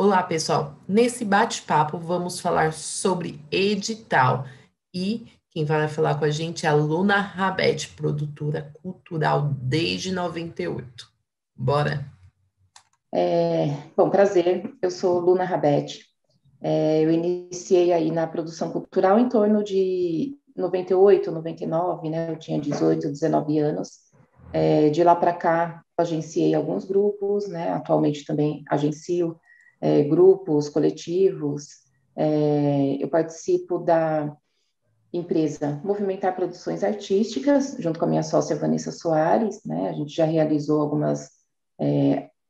Olá, pessoal. Nesse bate-papo vamos falar sobre edital e quem vai falar com a gente é a Luna Rabete, produtora cultural desde 98. Bora? Bom, prazer, eu sou Luna Rabete. Eu iniciei aí na produção cultural em torno de 98, 99, né? Eu tinha 18, 19 anos. De lá para cá, agenciei alguns grupos, né? Atualmente também agencio grupos, coletivos. Eu participo da empresa Movimentar Produções Artísticas, junto com a minha sócia Vanessa Soares, né? A gente já realizou algumas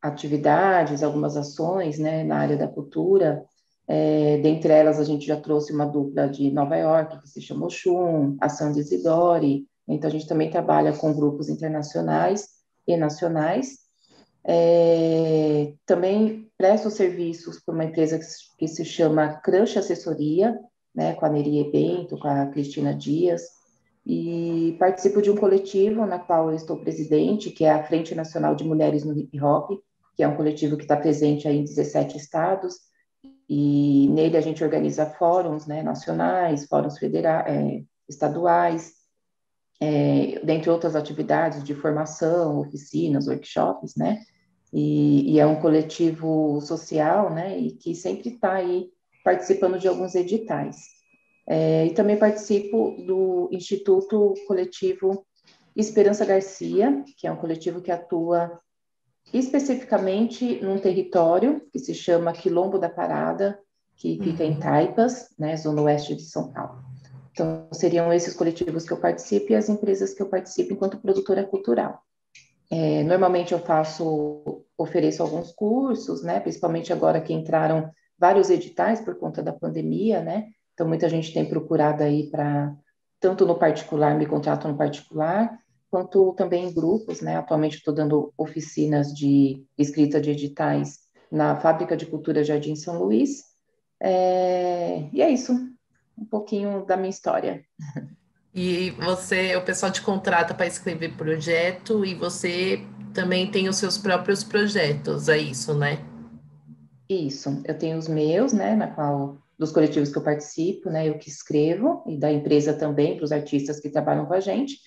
atividades, algumas ações, né, na área da cultura. Dentre elas, a gente já trouxe uma dupla de Nova York, que se chama Oxum, a Sandy Isidori. Então, a gente também trabalha com grupos internacionais e nacionais. Também presto serviços para uma empresa que se chama Crush Assessoria, né, com a Neri Bento, com a Cristina Dias, e participo de um coletivo na qual eu estou presidente, que é a Frente Nacional de Mulheres no Hip Hop, que é um coletivo que está presente aí em 17 estados, e nele a gente organiza fóruns, né, nacionais, fóruns federais, estaduais, dentre outras atividades de formação, oficinas, workshops, né, e é um coletivo social, né, e que sempre está aí participando de alguns editais. E também participo do Instituto Coletivo Esperança Garcia, que é um coletivo que atua especificamente num território que se chama Quilombo da Parada, que fica em Uhum. Taipas, né, zona oeste de São Paulo. Então, seriam esses coletivos que eu participo e as empresas que eu participo enquanto produtora cultural. Normalmente eu ofereço alguns cursos, né, principalmente agora que entraram vários editais por conta da pandemia, né, então muita gente tem procurado aí para, tanto no particular, me contratam no particular, quanto também em grupos, né, atualmente estou dando oficinas de escrita de editais na Fábrica de Cultura Jardim São Luís, e é isso, um pouquinho da minha história. E você, o pessoal te contrata para escrever projeto e você também tem os seus próprios projetos, é isso, né? Isso, eu tenho os meus, né, na qual dos coletivos que eu participo, né, eu que escrevo e da empresa também para os artistas que trabalham com a gente.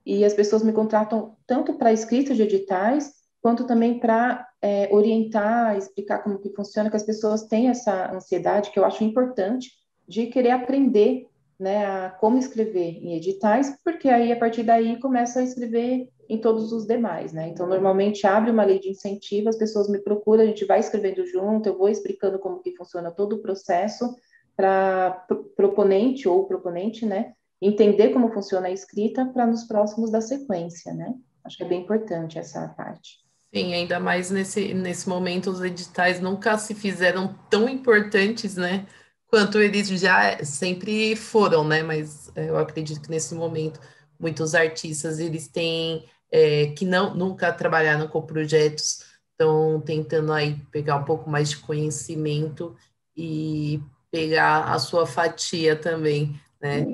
E as pessoas me contratam tanto para escrita de editais quanto também para orientar, explicar como que funciona, que as pessoas têm essa ansiedade que eu acho importante de querer aprender, né, a como escrever em editais, porque aí a partir daí começa a escrever em todos os demais, né? Então, normalmente abre uma lei de incentivo, as pessoas me procuram, a gente vai escrevendo junto, eu vou explicando como que funciona todo o processo para proponente ou proponente, né, entender como funciona a escrita para nos próximos da sequência, né? Acho que é bem importante essa parte. Sim, ainda mais nesse momento, os editais nunca se fizeram tão importantes, né? Quanto eles já sempre foram, né? Mas eu acredito que nesse momento, muitos artistas, eles têm, que não, nunca trabalharam com projetos, estão tentando aí pegar um pouco mais de conhecimento e pegar a sua fatia também, né?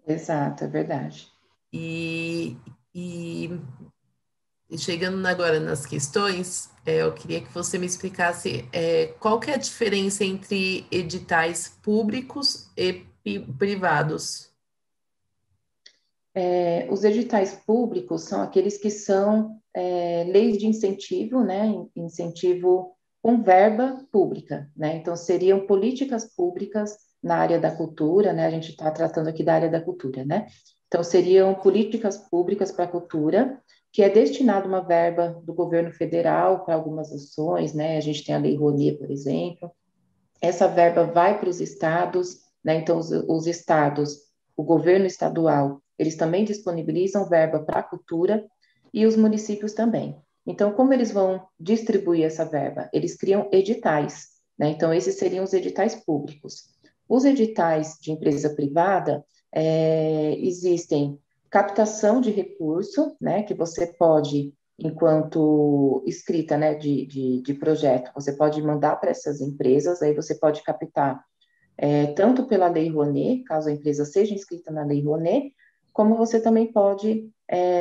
Exato, é verdade. E, e e chegando agora nas questões, eu queria que você me explicasse qual que é a diferença entre editais públicos e privados. Os editais públicos são aqueles que são leis de incentivo, né? Incentivo com verba pública, né? Então, seriam políticas públicas na área da cultura, né? A gente está tratando aqui da área da cultura, né? Então, seriam políticas públicas para a cultura, que é destinada uma verba do governo federal para algumas ações, né? A gente tem a Lei Rouanet, por exemplo. Essa verba vai para os estados, né? Então, os estados, o governo estadual, eles também disponibilizam verba para a cultura e os municípios também. Então, como eles vão distribuir essa verba? Eles criam editais, né? Então, esses seriam os editais públicos. Os editais de empresa privada, existem captação de recurso, né? Que você pode enquanto escrita, né, de projeto. Você pode mandar para essas empresas, aí você pode captar tanto pela Lei Rouanet, caso a empresa seja inscrita na Lei Rouanet, como você também pode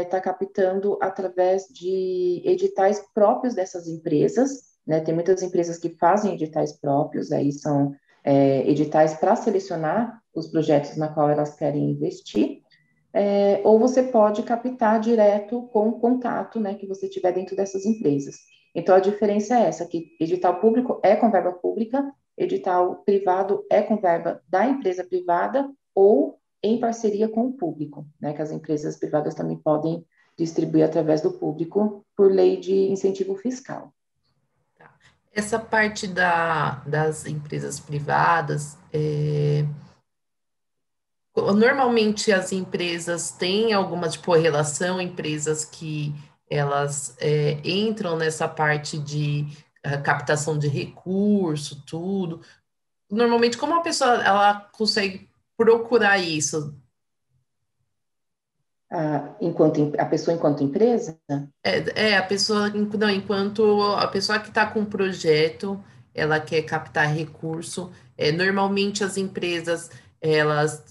estar captando através de editais próprios dessas empresas, né? Tem muitas empresas que fazem editais próprios, aí são editais para selecionar os projetos na qual elas querem investir, ou você pode captar direto com o contato, né, que você tiver dentro dessas empresas. Então, a diferença é essa, que edital público é com verba pública, edital privado é com verba da empresa privada ou em parceria com o público, né, que as empresas privadas também podem distribuir através do público por lei de incentivo fiscal. Tá. Essa parte das empresas privadas, normalmente as empresas têm alguma tipo relação, empresas que elas entram nessa parte de captação de recurso, tudo. Normalmente, como a pessoa ela consegue procurar isso? A pessoa enquanto empresa. A pessoa, não, enquanto a pessoa que está com um projeto, ela quer captar recurso, normalmente as empresas, elas,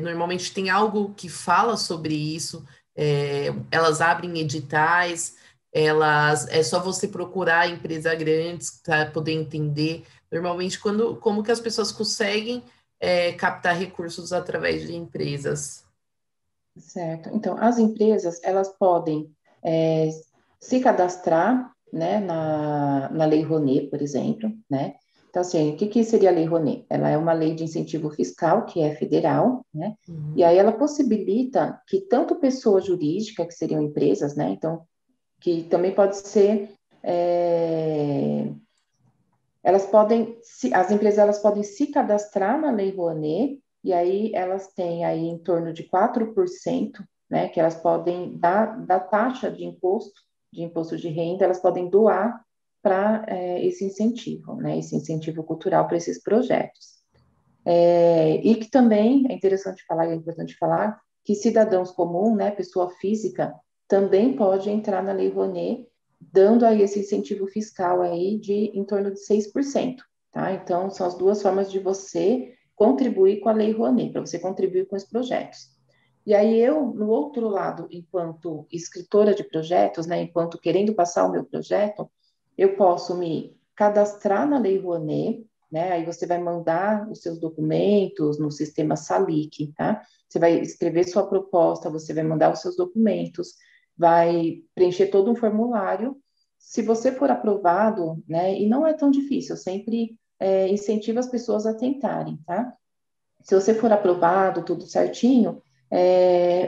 normalmente tem algo que fala sobre isso, elas abrem editais, é só você procurar empresa grandes para poder entender. Normalmente, como que as pessoas conseguem, captar recursos através de empresas? Certo. Então, as empresas, elas podem é, se cadastrar, né, na Lei Rouanet, por exemplo, né? Então, assim, o que que seria a Lei Rouanet? Ela é uma lei de incentivo fiscal, que é federal, né? E Uhum. aí ela possibilita que tanto pessoa jurídica, que seriam empresas, né? Então, que também pode ser, as empresas elas podem se cadastrar na Lei Rouanet, e aí elas têm aí em torno de 4%, né, que elas podem da taxa de imposto de renda, elas podem doar para esse incentivo, né, esse incentivo cultural para esses projetos. E que também é importante falar que cidadãos comuns, né, pessoa física, também pode entrar na Lei Rouanet, dando aí esse incentivo fiscal aí de em torno de 6%, tá? Então, são as duas formas de você contribuir com a Lei Rouanet, para você contribuir com os projetos. E aí eu, no outro lado, enquanto escritora de projetos, né, enquanto querendo passar o meu projeto, eu posso me cadastrar na Lei Rouanet, né? Aí você vai mandar os seus documentos no sistema Salic, tá? Você vai escrever sua proposta, você vai mandar os seus documentos, vai preencher todo um formulário. Se você for aprovado, né? E não é tão difícil, eu sempre incentivo as pessoas a tentarem, tá? Se você for aprovado, tudo certinho,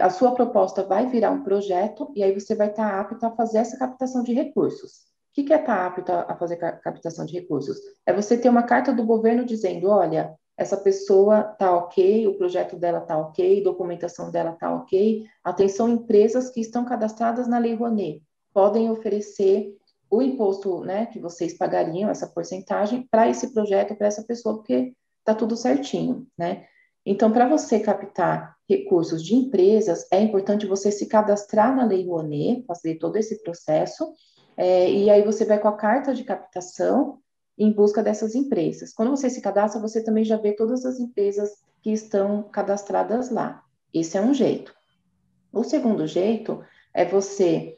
a sua proposta vai virar um projeto e aí você vai estar apto a fazer essa captação de recursos. O que é estar apto a fazer captação de recursos? É você ter uma carta do governo dizendo, olha, essa pessoa está ok, o projeto dela está ok, documentação dela está ok. Atenção, empresas que estão cadastradas na Lei Rouanet podem oferecer o imposto, né, que vocês pagariam, essa porcentagem, para esse projeto, para essa pessoa, porque está tudo certinho, né? Então, para você captar recursos de empresas, é importante você se cadastrar na Lei Rouanet, fazer todo esse processo, e aí você vai com a carta de captação em busca dessas empresas. Quando você se cadastra, você também já vê todas as empresas que estão cadastradas lá. Esse é um jeito. O segundo jeito é você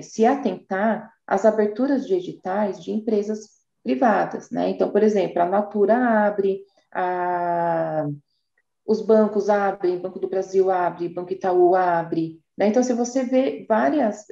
se atentar às aberturas de editais de empresas privadas, né? Então, por exemplo, a Natura abre, a, os bancos abrem, Banco do Brasil abre, Banco Itaú abre, né? Então, se você vê várias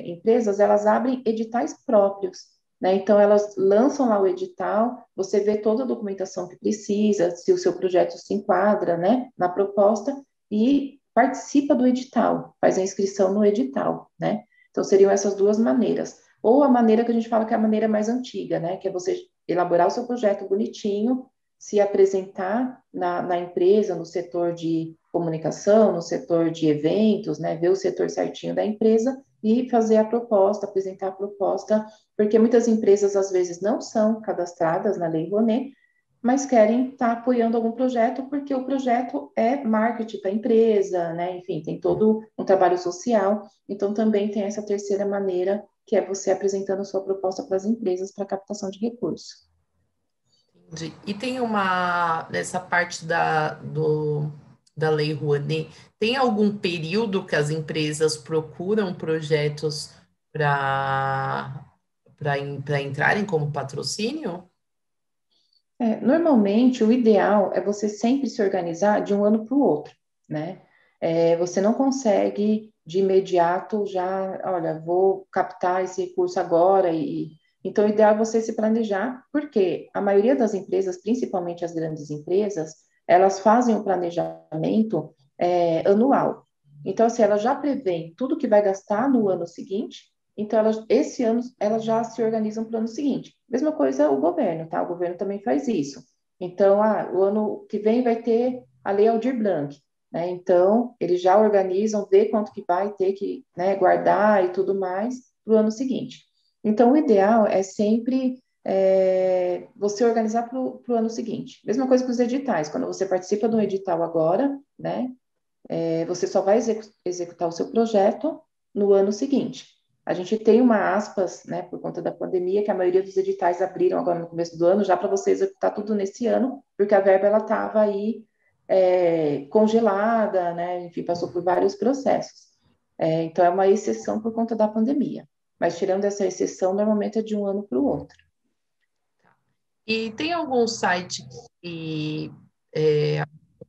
empresas, elas abrem editais próprios, né? Então, elas lançam lá o edital, você vê toda a documentação que precisa, se o seu projeto se enquadra, né, na proposta, e participa do edital, faz a inscrição no edital, né? Então, seriam essas duas maneiras. Ou a maneira que a gente fala que é a maneira mais antiga, né? Que é você elaborar o seu projeto bonitinho, se apresentar na empresa, no setor de comunicação, no setor de eventos, né, ver o setor certinho da empresa e fazer a proposta, apresentar a proposta, porque muitas empresas às vezes não são cadastradas na Lei Rouanet, mas querem estar apoiando algum projeto porque o projeto é marketing para a empresa, né? Enfim, tem todo um trabalho social. Então também tem essa terceira maneira, que é você apresentando a sua proposta para as empresas para captação de recursos. E tem nessa parte da Lei Rouanet, tem algum período que as empresas procuram projetos para entrarem como patrocínio? Normalmente, o ideal é você sempre se organizar de um ano para o outro, né? Você não consegue de imediato já, olha, vou captar esse recurso agora então o ideal é você se planejar, porque a maioria das empresas, principalmente as grandes empresas, elas fazem o planejamento anual. Então, assim, elas já prevêem tudo que vai gastar no ano seguinte, então esse ano elas já se organizam para o ano seguinte. Mesma coisa o governo, tá? O governo também faz isso. Então, o ano que vem vai ter a Lei Aldir Blanc, né? Então, eles já organizam, vê quanto que vai ter que, né, guardar e tudo mais para o ano seguinte. Então, o ideal é sempre você organizar para o ano seguinte. Mesma coisa com os editais. Quando você participa de um edital agora, né, você só vai executar o seu projeto no ano seguinte. A gente tem uma aspas, né, por conta da pandemia, que a maioria dos editais abriram agora no começo do ano, já para você executar tudo nesse ano, porque a verba ela estava aí congelada, né, enfim, passou por vários processos. Então é uma exceção por conta da pandemia. Mas tirando essa exceção, normalmente é de um ano para o outro. E tem algum é,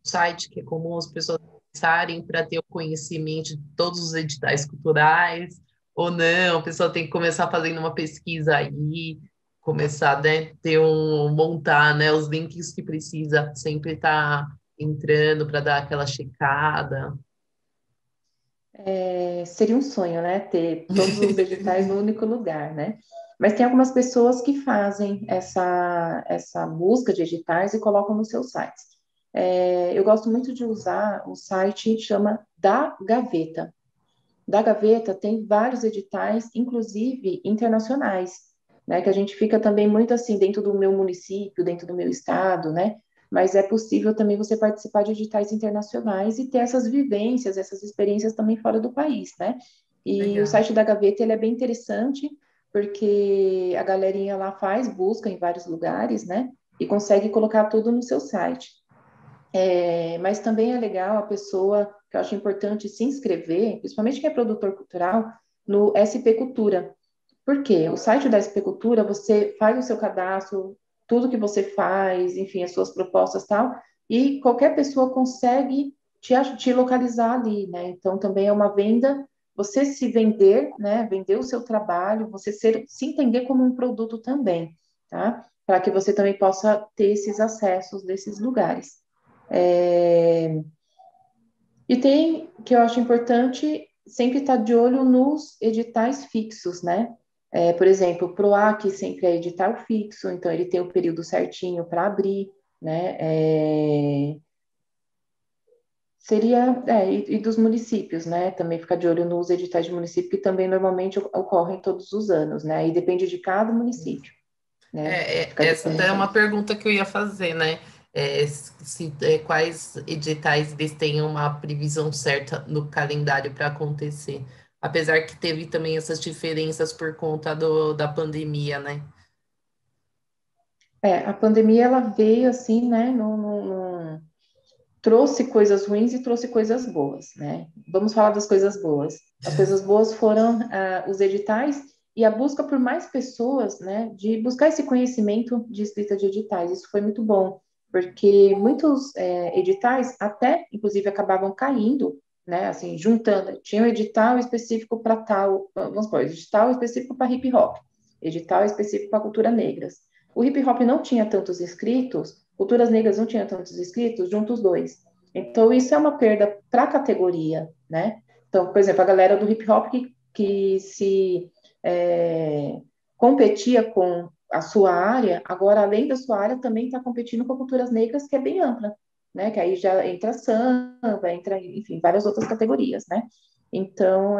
site que é comum as pessoas acessarem para ter o conhecimento de todos os editais culturais, ou não? A pessoa tem que começar fazendo uma pesquisa aí, começar, né, montar, né, os links que precisa sempre estar entrando para dar aquela checada. Seria um sonho, né, ter todos os editais no único lugar, né? Mas tem algumas pessoas que fazem essa busca de editais e colocam nos seus sites. Eu gosto muito de usar um site que chama Da Gaveta. Da Gaveta tem vários editais, inclusive internacionais, né? Que a gente fica também muito assim dentro do meu município, dentro do meu estado, né? Mas é possível também você participar de editais internacionais e ter essas vivências, essas experiências também fora do país, né? E o Legal. site da Gaveta ele é bem interessante porque a galerinha lá faz busca em vários lugares, né? E consegue colocar tudo no seu site. Mas também é legal a pessoa, que eu acho importante se inscrever, principalmente quem é produtor cultural, no SP Cultura. Por quê? O site da SP Cultura, você faz o seu cadastro, tudo que você faz, enfim, as suas propostas e tal, e qualquer pessoa consegue te localizar ali, né? Então, também é uma venda, você se vender, né? Vender o seu trabalho, você se entender como um produto também, tá? Para que você também possa ter esses acessos desses lugares. É, E tem, que eu acho importante, sempre estar de olho nos editais fixos, né? Por exemplo, o PROAC sempre é edital fixo, então ele tem o período certinho para abrir, né? E dos municípios, né? Também ficar de olho nos editais de município, que também normalmente ocorrem todos os anos, né? E depende de cada município, né? Ficar de Essa olho até é nisso uma aí. pergunta que eu ia fazer, né? Quais editais eles têm uma previsão certa no calendário para acontecer? Apesar que teve também essas diferenças por conta da pandemia, né? A pandemia, ela veio assim, né? Trouxe coisas ruins e trouxe coisas boas, né? Vamos falar das coisas boas. As coisas boas foram os editais e a busca por mais pessoas, né, de buscar esse conhecimento de escrita de editais. Isso foi muito bom, porque muitos editais até, inclusive, acabavam caindo, né, assim, juntando. Tinha um edital específico para tal, vamos supor, edital específico para hip hop, edital específico para cultura negras. O hip hop não tinha tantos inscritos, culturas negras não tinham tantos inscritos, juntos os dois. Então, isso é uma perda para a categoria, né? Então, por exemplo, a galera do hip hop que se competia com a sua área, agora, além da sua área, também está competindo com culturas negras, que é bem ampla, né? Que aí já entra samba, entra, enfim, várias outras categorias, né? Então,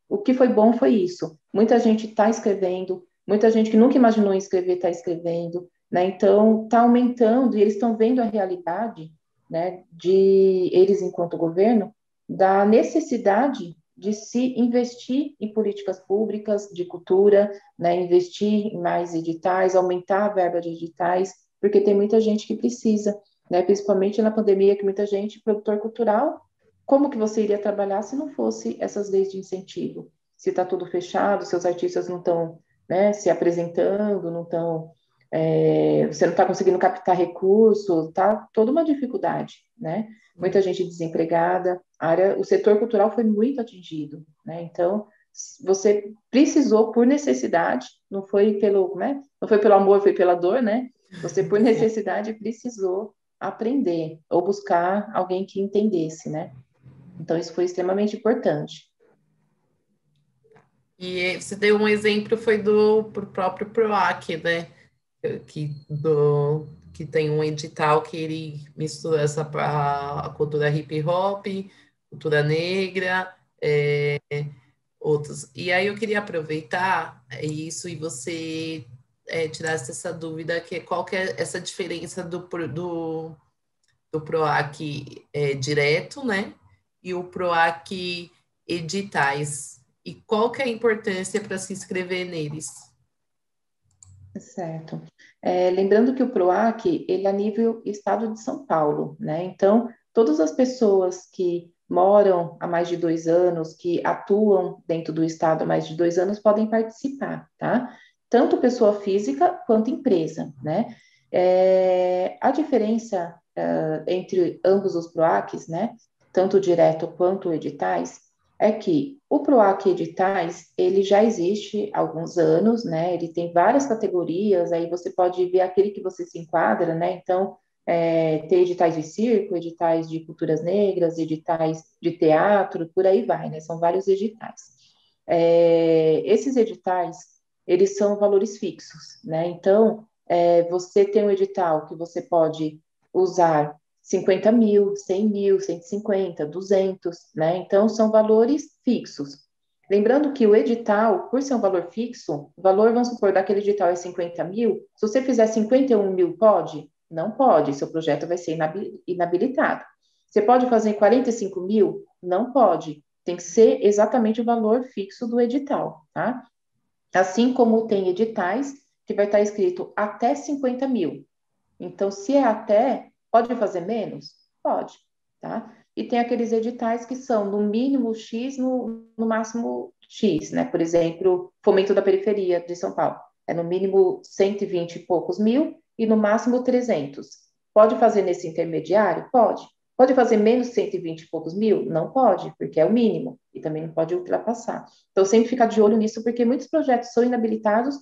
o que foi bom foi isso. Muita gente está escrevendo, muita gente que nunca imaginou em escrever está escrevendo, né? Então, está aumentando e eles estão vendo a realidade, né, de eles, enquanto governo, da necessidade de se investir em políticas públicas de cultura, né, investir em mais editais, aumentar a verba de editais, porque tem muita gente que precisa, né, principalmente na pandemia, que muita gente, produtor cultural, como que você iria trabalhar se não fosse essas leis de incentivo? se está tudo fechado, seus artistas não estão, né, se apresentando, não estão, você não está conseguindo captar recursos, tá toda uma dificuldade, né? Muita gente desempregada, o setor cultural foi muito atingido, né? Então, você precisou por necessidade, não foi pelo, né? Não foi pelo amor, foi pela dor, né? Você por necessidade precisou aprender ou buscar alguém que entendesse, né? Então, isso foi extremamente importante. E você deu um exemplo, foi pro próprio PROAC, né? Que tem um edital que ele mistura a cultura hip hop, cultura negra, outros. E aí eu queria aproveitar isso e você tirasse essa dúvida, que qual que é essa diferença do PROAC direto, né? E o PROAC editais. E qual que é a importância para se inscrever neles? Certo. Lembrando que o PROAC, ele é a nível Estado de São Paulo, né? Então, todas as pessoas que moram há mais de 2 anos, que atuam dentro do Estado há mais de 2 anos, podem participar, tá? Tanto pessoa física quanto empresa, né? A diferença, entre ambos os PROACs, né? Tanto direto quanto editais, é que o PROAC Editais, ele já existe há alguns anos, né? Ele tem várias categorias, aí você pode ver aquele que você se enquadra, né? Então, tem editais de circo, editais de culturas negras, editais de teatro, por aí vai, né? São vários editais. Esses editais, eles são valores fixos, né? Então, você tem um edital que você pode usar 50 mil, 100 mil, 150, 200, né? Então, são valores fixos. Lembrando que o edital, por ser um valor fixo, o valor, vamos supor, daquele edital é 50 mil, se você fizer 51 mil, pode? Não pode, seu projeto vai ser inabilitado. Você pode fazer 45 mil? Não pode. Tem que ser exatamente o valor fixo do edital, tá? Assim como tem editais que vai estar escrito até 50 mil. Então, se é até, pode fazer menos? Pode, tá? E tem aqueles editais que são no mínimo X, no máximo X, né? Por exemplo, Fomento da Periferia de São Paulo. É no mínimo 120 e poucos mil e no máximo 300. Pode fazer nesse intermediário? Pode. Pode fazer menos 120 e poucos mil? Não pode, porque é o mínimo. E também não pode ultrapassar. Então, sempre ficar de olho nisso, porque muitos projetos são inabilitados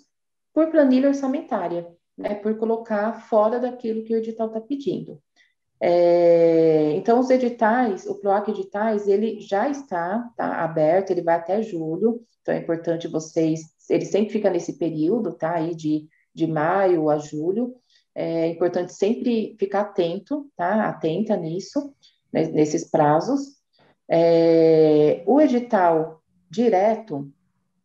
por planilha orçamentária, né, por colocar fora daquilo que o edital está pedindo. Então, os editais, o PROAC Editais, ele já tá aberto, ele vai até julho, então é importante vocês, ele sempre fica nesse período, tá, aí de maio a julho, é importante sempre ficar atento, tá, atenta nisso, né, nesses prazos. O edital direto,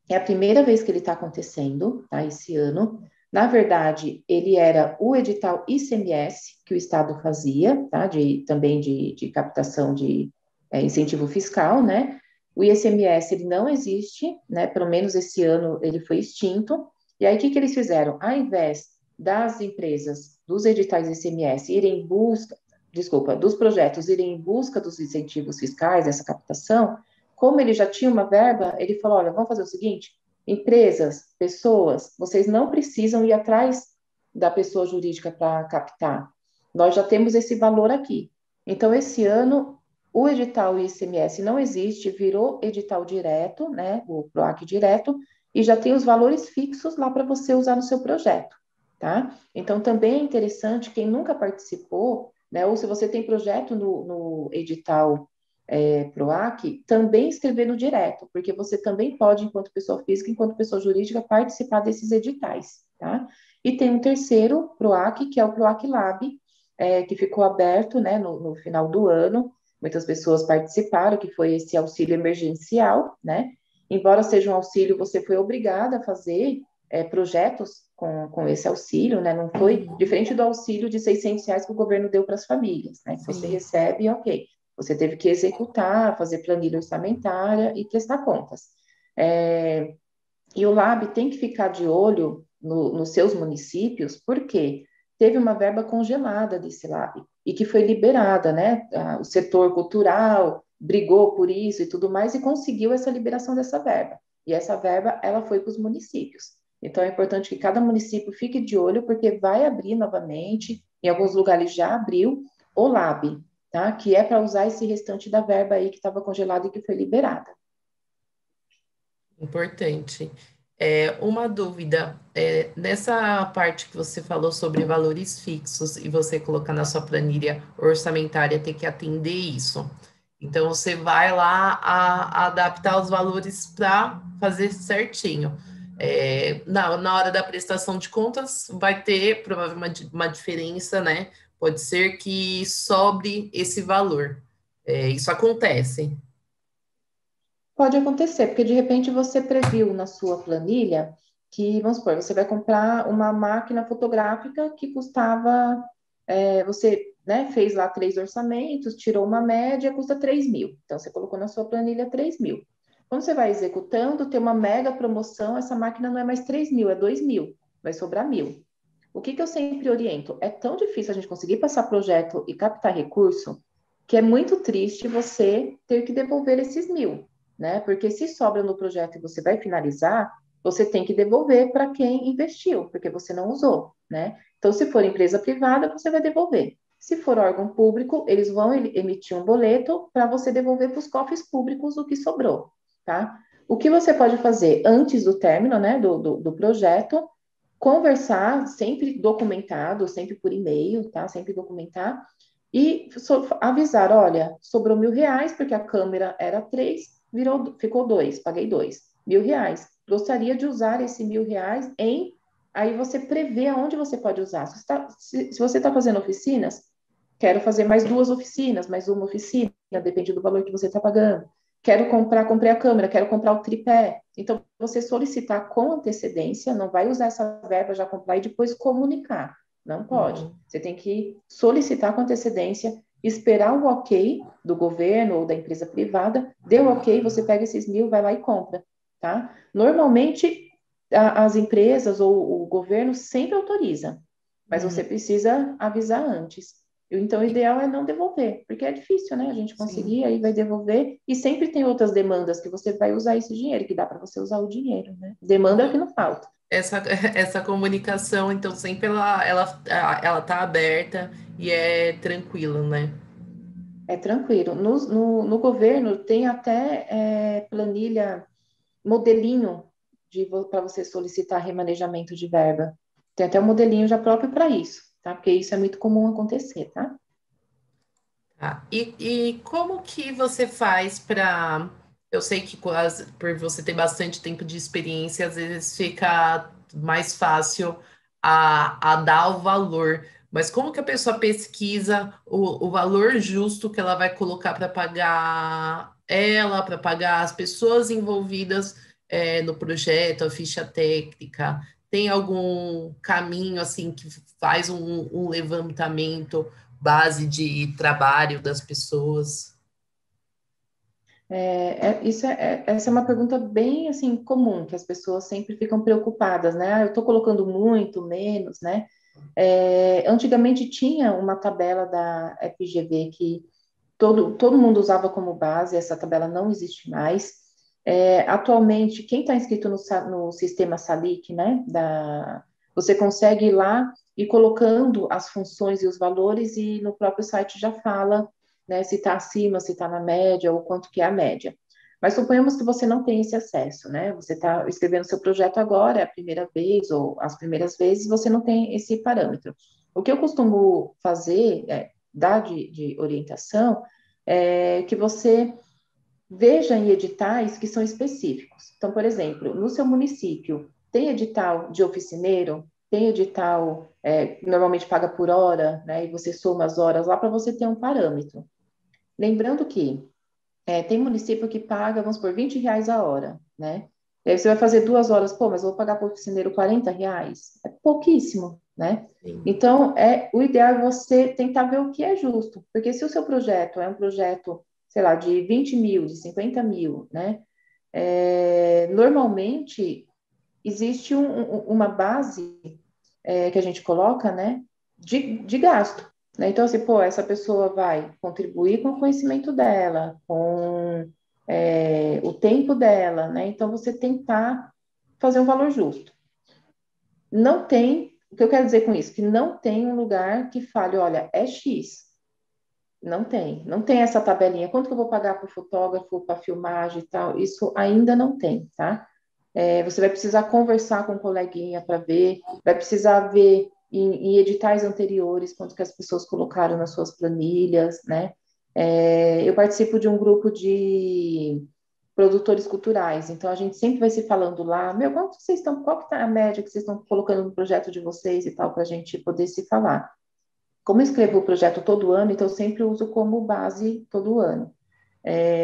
é a primeira vez que ele está acontecendo, tá, esse ano. Na verdade, ele era o edital ICMS que o Estado fazia, tá, também de captação de incentivo fiscal, né? O ICMS, ele não existe, né? Pelo menos esse ano ele foi extinto. E aí, o que que eles fizeram? Ao invés das empresas, dos editais ICMS irem em busca, desculpa, dos projetos irem em busca dos incentivos fiscais, dessa captação, como ele já tinha uma verba, ele falou: olha, vamos fazer o seguinte: empresas, pessoas, vocês não precisam ir atrás da pessoa jurídica para captar. Nós já temos esse valor aqui. Então, esse ano, o edital ICMS não existe, virou edital direto, né? O PROAC direto, e já tem os valores fixos lá para você usar no seu projeto, tá? Então, também é interessante, quem nunca participou, né? Ou se você tem projeto no edital PROAC, também escrever no direto, porque você também pode, enquanto pessoa física, enquanto pessoa jurídica, participar desses editais, tá? E tem um terceiro PROAC, que é o PROAC Lab, que ficou aberto, né, no final do ano, muitas pessoas participaram, que foi esse auxílio emergencial, né? Embora seja um auxílio, você foi obrigada a fazer projetos com esse auxílio, né? Não foi diferente do auxílio de R$ 600 que o governo deu para as famílias, né? Que você recebe, ok. Você teve que executar, fazer planilha orçamentária e prestar contas. E o Lab tem que ficar de olho nos seus municípios, porque teve uma verba congelada desse Lab e que foi liberada, né? O setor cultural brigou por isso e tudo mais e conseguiu essa liberação dessa verba. E essa verba, ela foi para os municípios. Então, é importante que cada município fique de olho, porque vai abrir novamente, em alguns lugares já abriu, o LAB, tá? Que é para usar esse restante da verba aí que estava congelada e que foi liberada. Importante. Uma dúvida, nessa parte que você falou sobre valores fixos e você colocar na sua planilha orçamentária ter que atender isso. Então, você vai lá adaptar os valores para fazer certinho. Na hora da prestação de contas, vai ter provavelmente uma diferença, né? Pode ser que sobre esse valor. Isso acontece. Pode acontecer, porque de repente você previu na sua planilha que, vamos supor, você vai comprar uma máquina fotográfica que custava, você, né, fez lá 3 orçamentos, tirou uma média, custa 3.000. Então, você colocou na sua planilha 3.000. Quando você vai executando, tem uma mega promoção, essa máquina não é mais 3.000, é 2.000, vai sobrar 1.000. O que eu sempre oriento? É tão difícil a gente conseguir passar projeto e captar recurso que é muito triste você ter que devolver esses 1.000, né? Porque se sobra no projeto e você vai finalizar, você tem que devolver para quem investiu, porque você não usou, né? Então, se for empresa privada, você vai devolver. Se for órgão público, eles vão emitir um boleto para você devolver para os cofres públicos o que sobrou, tá? O que você pode fazer antes do término, né, do projeto, conversar, sempre documentado, sempre por e-mail, tá? Sempre documentar, e avisar, olha, sobrou R$ 1.000, porque a câmera era 3, ficou 2, paguei 2. R$ 1.000. Gostaria de usar esse R$ 1.000 em. Aí você prevê aonde você pode usar. Se você está fazendo oficinas, quero fazer mais 2 oficinas, mais uma oficina, depende do valor que você está pagando. Quero comprar, comprei a câmera, quero comprar o tripé. Então, você solicitar com antecedência, não vai usar essa verba, já comprar e depois comunicar. Não pode. Uhum. Você tem que solicitar com antecedência, esperar o ok do governo ou da empresa privada, deu ok, você pega esses 1.000, vai lá e compra, tá? Normalmente, as empresas ou o governo sempre autoriza, mas você Uhum. precisa avisar antes. Então, o ideal é não devolver, porque é difícil, né? A gente Sim. conseguir, aí vai devolver, e sempre tem outras demandas que você vai usar esse dinheiro, que dá para você usar o dinheiro, né? Demanda é o que não falta. Essa, essa comunicação, então, sempre ela tá aberta e é tranquila, né? É tranquilo. No governo tem até planilha, modelinho para você solicitar remanejamento de verba. Tem até um modelinho já próprio para isso, tá? Porque isso é muito comum acontecer, tá? Tá. E como que você faz para. Eu sei que por você ter bastante tempo de experiência, às vezes fica mais fácil a dar o valor. Mas como que a pessoa pesquisa o valor justo que ela vai colocar para pagar ela, para pagar as pessoas envolvidas no projeto, a ficha técnica? Tem algum caminho assim que faz um levantamento base de trabalho das pessoas? Essa é uma pergunta bem assim comum, que as pessoas sempre ficam preocupadas, né? Ah, eu estou colocando muito, menos, né? Antigamente tinha uma tabela da FGV que todo mundo usava como base, essa tabela não existe mais. Atualmente, quem está inscrito no sistema Salic, né, você consegue ir lá e colocando as funções e os valores, e no próprio site já fala, né, se está acima, se está na média, ou quanto que é a média. Mas suponhamos que você não tem esse acesso, né? Você está escrevendo seu projeto agora, é a primeira vez, ou as primeiras vezes, você não tem esse parâmetro. O que eu costumo fazer, dar de orientação, que você veja em editais que são específicos. Então, por exemplo, no seu município, tem edital de oficineiro, tem edital, normalmente paga por hora, né? E você soma as horas lá para você ter um parâmetro. Lembrando que tem município que paga, vamos por R$ 20 a hora, né? E aí você vai fazer 2 horas, pô, mas eu vou pagar para o oficineiro R$ 40? É pouquíssimo, né? Sim. Então, o ideal é você tentar ver o que é justo, porque se o seu projeto é um projeto, sei lá, de 20 mil, de 50 mil, né? Normalmente, existe uma base que a gente coloca, né, de gasto. Né? Então, assim, pô, essa pessoa vai contribuir com o conhecimento dela, com o tempo dela, né? Então, você tentar fazer um valor justo. Não tem, o que eu quero dizer com isso? Que não tem um lugar que fale, olha, é X. Não tem essa tabelinha. Quanto que eu vou pagar para o fotógrafo, para filmagem e tal? Isso ainda não tem, tá? Você vai precisar conversar com um coleguinha para ver, vai precisar ver em editais anteriores quanto que as pessoas colocaram nas suas planilhas, né? Eu participo de um grupo de produtores culturais, então a gente sempre vai se falando lá, meu, quanto vocês estão, qual que tá a média que vocês estão colocando no projeto de vocês e tal, para a gente poder se falar. Como eu escrevo o projeto todo ano, então eu sempre uso como base todo ano.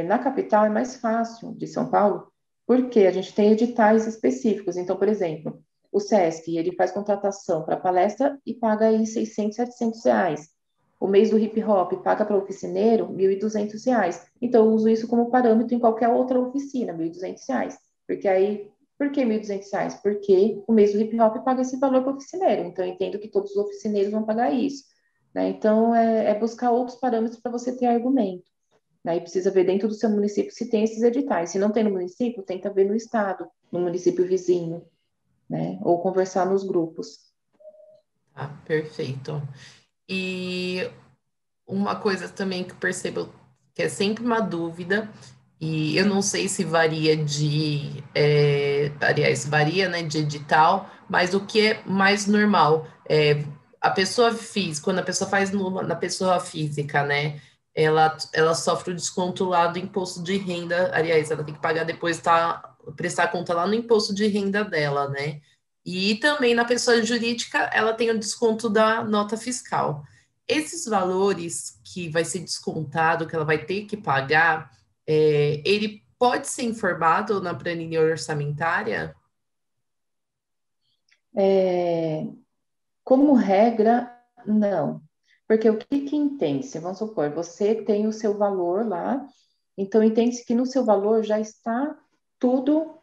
Na capital é mais fácil de São Paulo, porque a gente tem editais específicos. Então, por exemplo, o SESC, ele faz contratação para palestra e paga aí 600, R$ 700. O mês do hip hop paga para oficineiro R$ 1.200. Então, eu uso isso como parâmetro em qualquer outra oficina, R$ 1.200. Porque aí, por que R$ 1.200? Porque o mês do hip hop paga esse valor para o oficineiro. Então, eu entendo que todos os oficineiros vão pagar isso, né? Então, é buscar outros parâmetros para você ter argumento. Aí precisa ver dentro do seu município se tem esses editais. Se não tem no município, tenta ver no estado, no município vizinho, né? Ou conversar nos grupos. Tá, perfeito. E uma coisa também que eu percebo que é sempre uma dúvida, e eu não sei se varia aliás, varia, né, de edital, mas o que é mais normal a pessoa física, quando a pessoa faz na pessoa física, né, ela sofre o desconto lá do imposto de renda, aliás, ela tem que pagar depois, tá, prestar conta lá no imposto de renda dela, né? E também na pessoa jurídica, ela tem o desconto da nota fiscal. Esses valores que vai ser descontado, que ela vai ter que pagar, ele pode ser informado na planilha orçamentária? É, como regra, não. Porque o que que entende-se? Vamos supor, você tem o seu valor lá, então entende-se que no seu valor já está tudo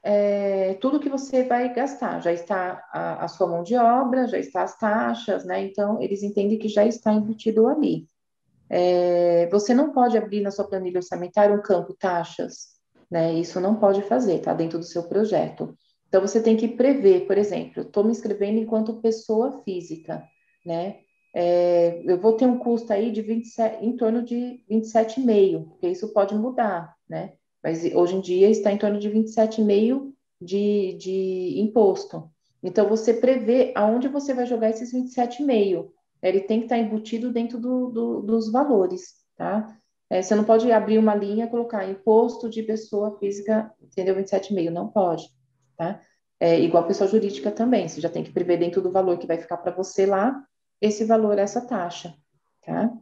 que você vai gastar, já está a sua mão de obra, já está as taxas, né? Então, eles entendem que já está embutido ali. Você não pode abrir na sua planilha orçamentária um campo taxas, né? Isso não pode fazer, tá dentro do seu projeto. Então, você tem que prever, por exemplo, estou me inscrevendo enquanto pessoa física, né? Eu vou ter um custo aí de 27, em torno de 27,5, porque isso pode mudar, né? Mas hoje em dia está em torno de 27,5 de imposto. Então, você prevê aonde você vai jogar esses 27,5. Ele tem que estar embutido dentro dos valores, tá? Você não pode abrir uma linha e colocar imposto de pessoa física, entendeu? 27,5, não pode, tá? Igual pessoa jurídica também, você já tem que prever dentro do valor que vai ficar para você lá, esse valor, essa taxa, tá?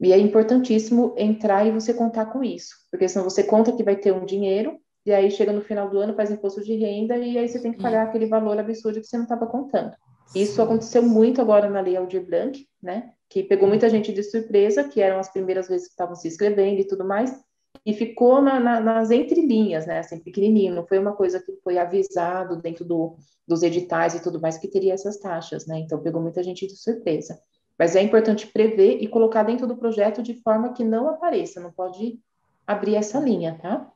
E é importantíssimo entrar e você contar com isso, porque senão você conta que vai ter um dinheiro, e aí chega no final do ano, faz imposto de renda, e aí você tem que E, pagar aquele valor absurdo que você não estava contando. Isso sim. aconteceu muito agora na Lei Aldir Blanc, né? Que pegou muita gente de surpresa, que eram as primeiras vezes que estavam se inscrevendo e tudo mais, e ficou nas entrelinhas, né? Assim, pequenininho, não foi uma coisa que foi avisado dentro dos editais e tudo mais que teria essas taxas, né? Então pegou muita gente de surpresa. Mas é importante prever e colocar dentro do projeto de forma que não apareça, não pode abrir essa linha, tá?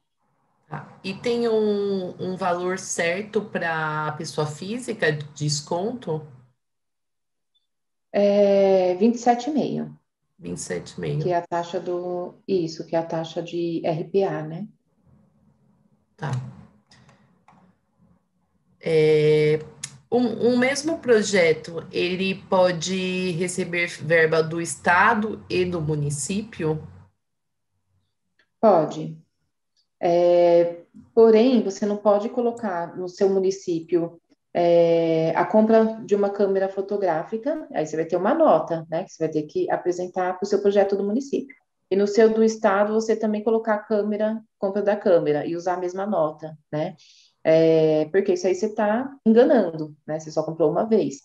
Tá. E tem um valor certo para a pessoa física de desconto? 27,5, Vinte e sete e que meio. é a taxa isso, que é a taxa de RPA, né? Tá. É, um mesmo projeto, ele pode receber verba do estado e do município? Pode. Porém, você não pode colocar no seu município a compra de uma câmera fotográfica, aí você vai ter uma nota, né, que você vai ter que apresentar para o seu projeto do município. E no seu do estado, você também colocar a câmera, compra da câmera, e usar a mesma nota, né? Porque isso aí você está enganando, né? Você só comprou uma vez.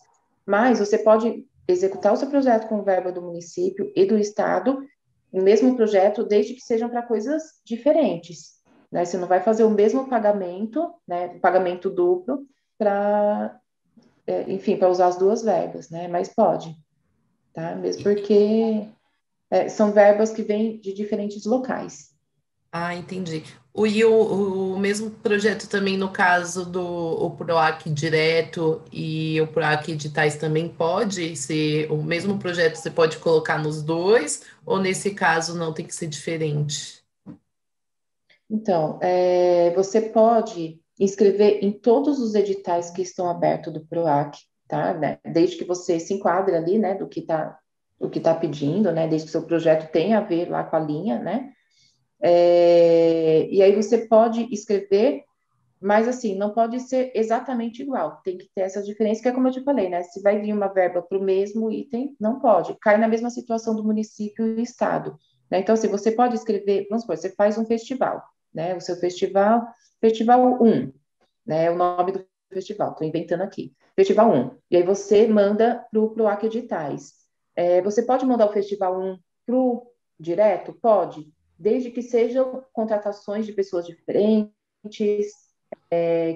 Mas você pode executar o seu projeto com verba do município e do estado, o mesmo projeto, desde que sejam para coisas diferentes, né? Você não vai fazer o mesmo pagamento, né? Pagamento duplo para, enfim, para usar as duas verbas, né? Mas pode, tá? Mesmo porque são verbas que vêm de diferentes locais. Ah, entendi. O mesmo projeto também, no caso do o PROAC direto e o PROAC editais também pode ser o mesmo projeto, você pode colocar nos dois, ou nesse caso não tem que ser diferente? Então, você pode inscrever em todos os editais que estão abertos do PROAC, tá? Né? Desde que você se enquadre ali, né, do que tá pedindo, né? Desde que seu projeto tenha a ver lá com a linha, né? E aí você pode escrever, mas assim, não pode ser exatamente igual. Tem que ter essa diferença, que é como eu te falei, né? Se vai vir uma verba para o mesmo item, não pode. Cai na mesma situação do município e estado, né? Então, assim, você pode escrever, vamos supor, você faz um festival, né? O seu festival, Festival um, né? O nome do festival, estou inventando aqui. Festival um. E aí você manda para o PROAC Editais. Você pode mandar o Festival um para o direto? Pode, desde que sejam contratações de pessoas diferentes,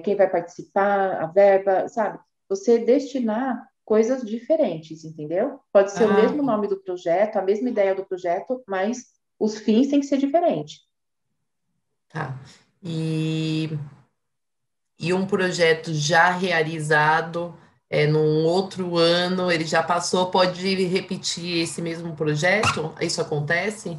quem vai participar, a verba, sabe? Você destinar coisas diferentes, entendeu? Pode ser o Ah, mesmo nome do projeto, a mesma ideia do projeto, mas os fins têm que ser diferentes. tá. E, e um projeto já realizado num outro ano, ele já passou, pode repetir esse mesmo projeto? Isso acontece?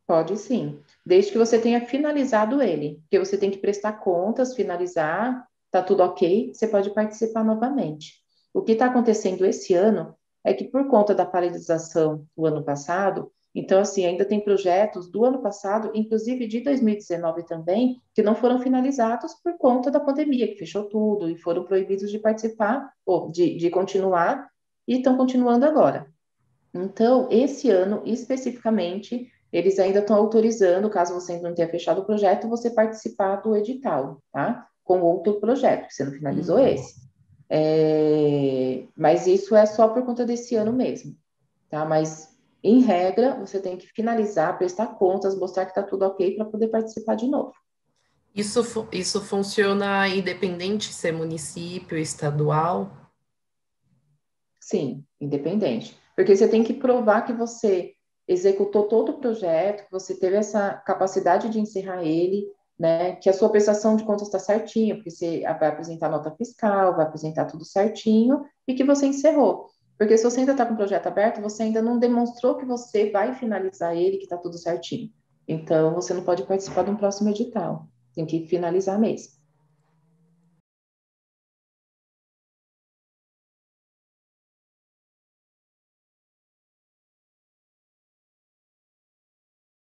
Pode sim, desde que você tenha finalizado ele, porque você tem que prestar contas, finalizar, tá tudo ok, você pode participar novamente. O que está acontecendo esse ano é que por conta da paralisação do ano passado, então assim, ainda tem projetos do ano passado, inclusive de 2019 também, que não foram finalizados por conta da pandemia, que fechou tudo e foram proibidos de participar ou de continuar e estão continuando agora. Então, esse ano, especificamente, eles ainda estão autorizando, caso você ainda não tenha fechado o projeto, você participar do edital, tá? Com outro projeto, que você não finalizou Hum. esse. Mas isso é só por conta desse ano mesmo, tá? Mas, em regra, você tem que finalizar, prestar contas, mostrar que está tudo ok para poder participar de novo. Isso funciona independente se é município, estadual? Sim, independente. Porque você tem que provar que você executou todo o projeto, que você teve essa capacidade de encerrar ele, né? Que a sua prestação de contas está certinha, porque você vai apresentar nota fiscal, vai apresentar tudo certinho e que você encerrou. Porque se você ainda está com o projeto aberto, você ainda não demonstrou que você vai finalizar ele, que está tudo certinho. Então, você não pode participar de um próximo edital. Tem que finalizar mesmo.